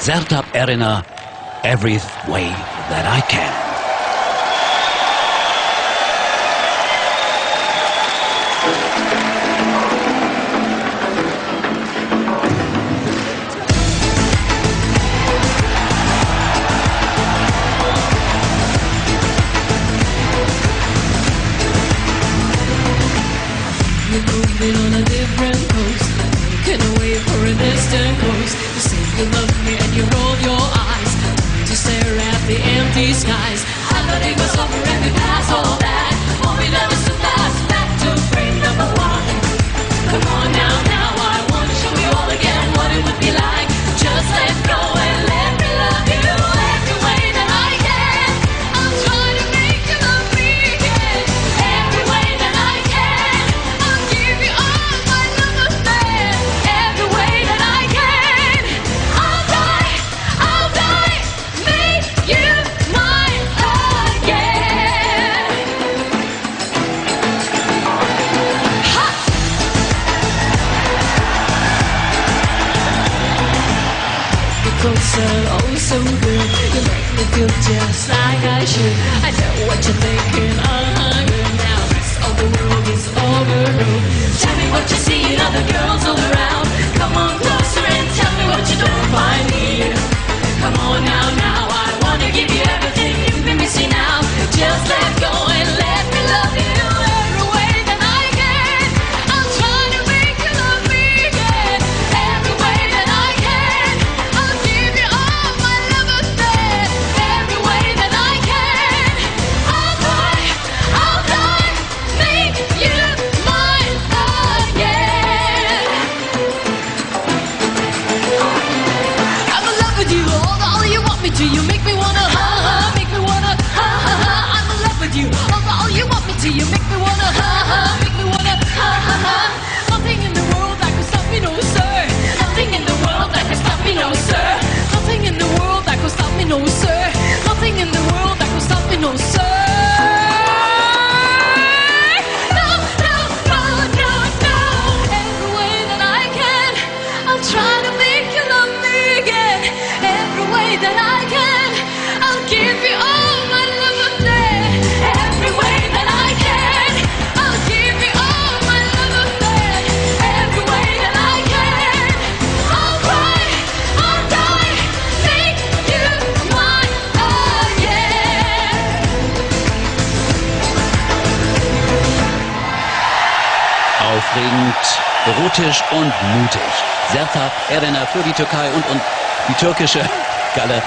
Sertab Erener, Every Way That I Can. You're moving on a different coast, looking away for a distant coast. You say you love me and you roll your eyes, to stare at the empty skies. I thought it was over and we passed all that. All we love is to fast back to frame number one. Come on now, I want to show you all again what it would be like. Just let go and let me love you every way that I can. I'll try to make you love me again every way that I can. I'll give you all my love affair every way that I can. I'll die, make you mine again. Ha! You're so, oh so good. You make me feel just like I should. I know what you're thinking, good now. This all the world is overruled. Tell me what you see in other girls all around. Come on closer and tell me what you don't find here. Come on now, I wanna give you everything you've been missing out. Just let go and let me love you every way that I can. I'll try to make you love me again every way that I can. I'll give you all my love affair every way that I can. I'll die, make you mine again. I'm in love with you, all you want me to. You make me wanna make me wanna I'm in love with you, all you want me to. You make me wanna make me wanna Nothing in the world that could stop me, no sir. Nothing in the world that could stop me, no sir. Nothing in the world that could stop me, no sir. Nothing in the world that could stop me, no sir. No. Every way that I can, I'll try to make you love me again. Every way that I can, I'll give you all my love affair. Every way that I can, I'll give you all my love affair. Every way that I can, I'll cry, I'll die, make you mine again. Aufregend, erotisch und mutig. Sertab Erener für die Türkei und die türkische Galle